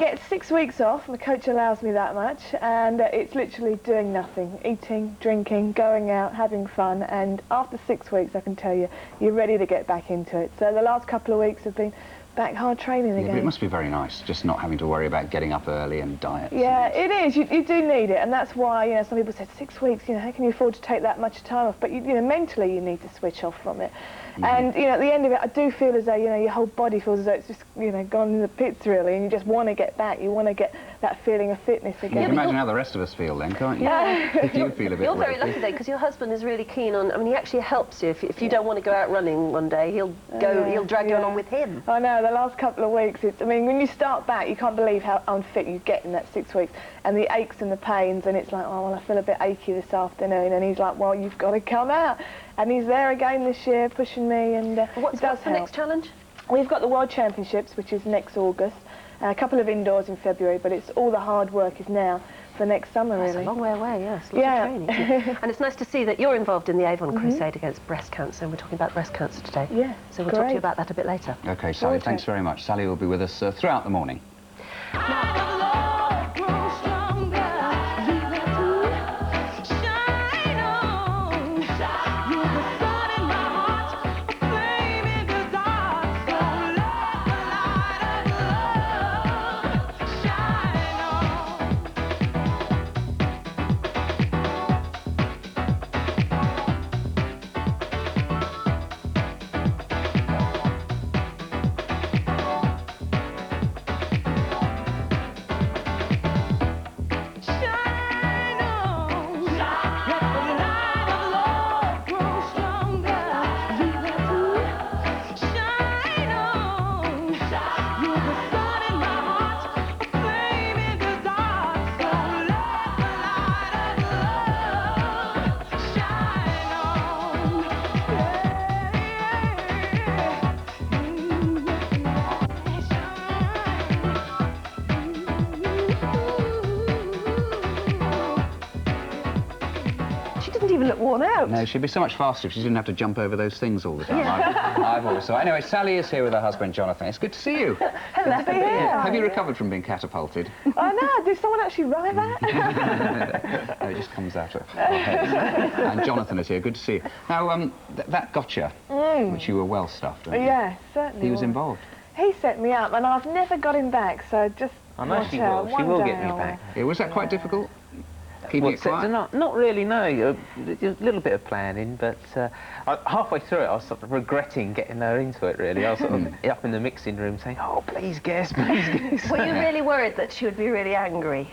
Get 6 weeks off, my coach allows me that much, and it's literally doing nothing, eating, drinking, going out, having fun, and after 6 weeks I can tell you, you're ready to get back into it. So the last couple of weeks have been back hard training again. But it must be very nice, just not having to worry about getting up early and diets. Yeah, it is. You do need it, and that's why, you know, some people said 6 weeks, you know, how can you afford to take that much time off? But, you know, mentally you need to switch off from it. And, you know, at the end of it, I do feel as though, you know, your whole body feels as though it's just, you know, gone in the pits, really, and you just want to get back. You want to get that feeling of fitness again. You can imagine how the rest of us feel then, can't you? Yeah. If you feel a bit You're very ropey. lucky, though, because your husband is really keen on... I mean, he actually helps you. If you don't want to go out running one day, he'll drag you along with him. I know, the last couple of weeks, I mean, when you start back, you can't believe how unfit you get in that 6 weeks. And the aches and the pains, and it's like, oh, well, I feel a bit achy this afternoon. And he's like, well, you've got to come out. And he's there again this year, pushing me, and What's the next challenge? We've got the World Championships, which is next August. A couple of indoors in February, but it's all the hard work is now for next summer, really. That's a long way away, yes. Lots of training. And it's nice to see that you're involved in the Avon Crusade against breast cancer, and we're talking about breast cancer today. Yeah, so we'll talk to you about that a bit later. OK, Sally, thanks very much. Sally will be with us throughout the morning. Look worn out. No, she'd be so much faster if she didn't have to jump over those things all the time. I've always thought. Anyway, Sally is here with her husband, Jonathan. It's good to see you. Hello. Have you recovered from being catapulted? I know. Did someone actually write that? No, it just comes out of our heads. And Jonathan is here. Good to see you. Now, that gotcha, which you were well stuffed, weren't you? Yeah, certainly. He was involved. He set me up, and I've never got him back, so just I know she will. She will get me back. Yeah, was that quite difficult? Keeping it quiet? Not really, no. A little bit of planning, but halfway through it, I was sort of regretting getting her into it, really. I was sort of up in the mixing room saying, oh, please guess, please guess. Were you really worried that she would be really angry?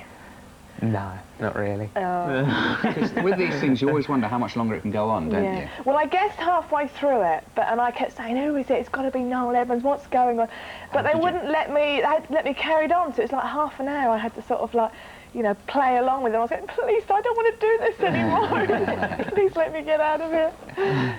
No, not really. Because with these things, you always wonder how much longer it can go on, don't you? Well, I guessed halfway through it, and I kept saying, who is it? It's got to be Noel Evans, what's going on? But they wouldn't let me, they had to let me carry on, so it's like half an hour I had to sort of like, you know, play along with them. I was going, please, I don't want to do this anymore. Please let me get out of here.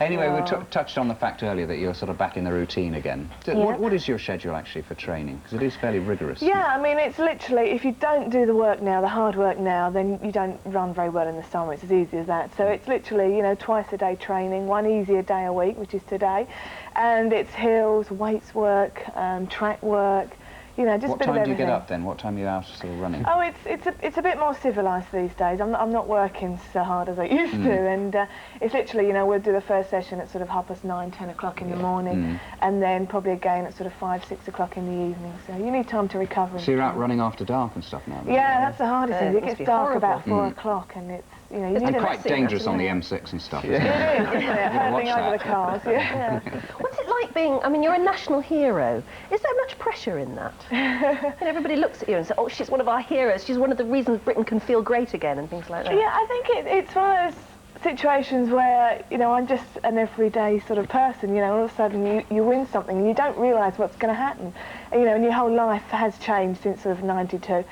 Anyway, we touched on the fact earlier that you're sort of back in the routine again. What is your schedule actually for training? Because it is fairly rigorous. Yeah, I mean, it's literally, if you don't do the work now, the hard work now, then you don't run very well in the summer. It's as easy as that. So it's literally, you know, twice a day training, one easier day a week, which is today. And it's hills, weights work, track work. You know, just what time do you get up then? What time are you out sort of running? Oh, it's a bit more civilised these days. I'm not working so hard as I used to, and it's literally, you know, we'll do the first session at sort of 9:30, 10 o'clock in the morning, and then probably again at sort of 5, 6 o'clock in the evening. So you need time to recover. So you're out running after dark and stuff now? Yeah, that's the hardest thing. It gets dark about 4 Mm. o'clock, and it's, you know, you need and quite dangerous on the M6 and stuff. Isn't it? It is, isn't it? Hurtling over the cars. Yeah. What's it like being? I mean, you're a national hero. Is there much pressure in that? And everybody looks at you and says, "Oh, she's one of our heroes. She's one of the reasons Britain can feel great again," and things like that. Yeah, I think it's one of those situations where, you know, I'm just an everyday sort of person. You know, all of a sudden you win something and you don't realise what's going to happen. You know, and your whole life has changed since sort of '92.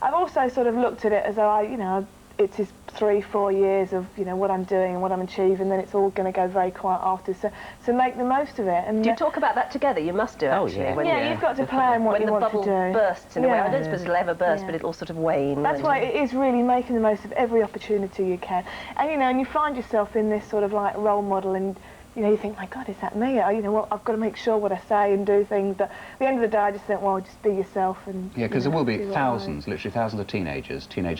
I've also sort of looked at it as though it's just 3-4 years of, you know, what I'm doing and what I'm achieving, then it's all going to go very quiet after. So make the most of it. And do you talk about that together? You must do, actually. Oh, yeah. Yeah, you've got to plan what you want to do. When the bubble bursts in a way. I don't suppose it'll ever burst, but it'll sort of wane. That's why it is really making the most of every opportunity you can. And, you know, and you find yourself in this sort of like role model, and you know, you think, my God, is that me? You know, well, I've got to make sure what I say and do things. But at the end of the day, I just think, well, just be yourself. And yeah, because there will be thousands, right. literally thousands of teenage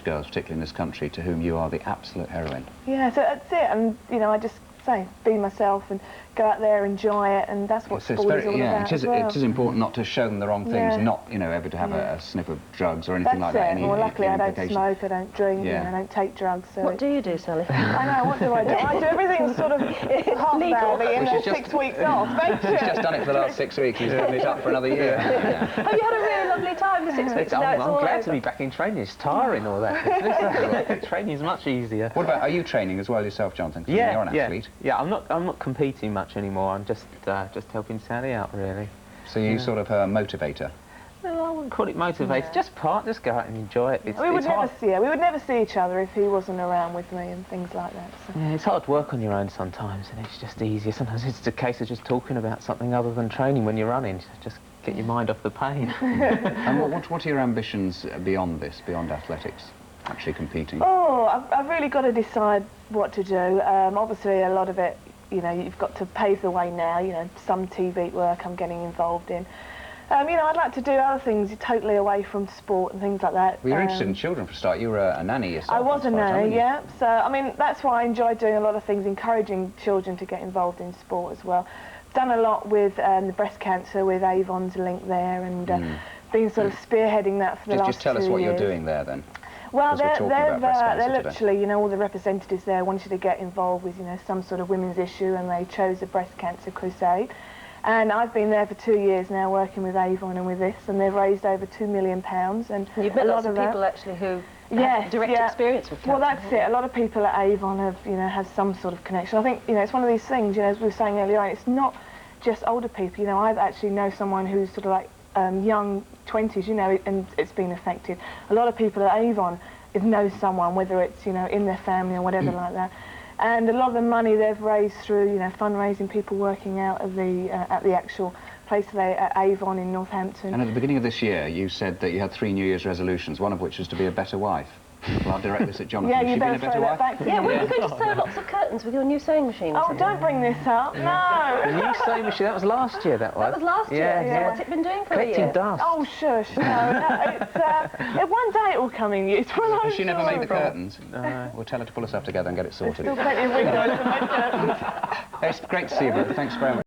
girls, particularly in this country, to whom you are the absolute heroine. Yeah, so that's it. And, you know, I just say, be myself and go out there, enjoy it, and that's what sport is all about as well. It is important not to show them the wrong things, not, you know, ever to have a sniff of drugs or anything like that. Well, luckily I don't smoke, I don't drink, I don't take drugs. So what do you do, Sally? I know, what do? I do everything sort of half-badly and then 6 weeks off. He's just done it for the last 6 weeks, he's given it up for another year. Have you had a really lovely time for 6 weeks? I'm glad to be back in training. It's tiring, all that. Training is much easier. What about, are you training as well yourself, Jonathan? Yeah, you're an athlete. Yeah, I'm not competing much anymore. I'm just helping Sally out, really. So you sort of a motivator? No, I wouldn't call it motivator. Just go out and enjoy it. We would never see each other if he wasn't around with me and things like that. So. Yeah, it's hard work on your own sometimes, and it's just easier. Sometimes it's a case of just talking about something other than training when you're running. Just get your mind off the pain. And what are your ambitions beyond this, beyond athletics? Actually competing? Oh, I've really got to decide what to do. Obviously, a lot of it, you know, you've got to pave the way now. You know, some TV work I'm getting involved in. You know, I'd like to do other things totally away from sport and things like that. Well, you're interested in children for a start. You were a nanny yourself. I was a nanny, yeah. So, I mean, that's why I enjoy doing a lot of things, encouraging children to get involved in sport as well. Done a lot with the breast cancer, with Avon's link there, and been sort of spearheading that for the last 2 years. Just tell us what you're doing there then. Well, they're literally, you know, all the representatives there wanted to get involved with, you know, some sort of women's issue, and they chose the breast cancer crusade. And I've been there for 2 years now, working with Avon and with this, and they've raised over £2 million. And you've met lots of people actually who have direct experience with cancer. Well, that's it. A lot of people at Avon have, you know, have some sort of connection. I think, you know, it's one of these things, you know, as we were saying earlier on, it's not just older people. You know, I actually know someone who's sort of like young 20s, you know, and it's been affected. A lot of people at Avon know someone, whether it's, you know, in their family or whatever like that. And a lot of the money they've raised through, you know, fundraising, people working out of the at the actual place at Avon in Northampton. And at the beginning of this year, you said that you had 3 New Year's resolutions, one of which was to be a better wife. Well, I'll direct this at Jonathan. Yeah, you better throw that back to me. Yeah, when are you going to sew lots of curtains with your new sewing machine? Oh, don't bring this up, no. The new sewing machine, that was last year, that was. That was last year? Yeah. So what's it been doing for a year? Collecting dust. Oh, shush, no, it's, one day it will come in use. Has she never made the curtains? We'll tell her to pull us up together and get it sorted. There's still plenty of windows to make curtains. It's great to see you, brother. Thanks very much.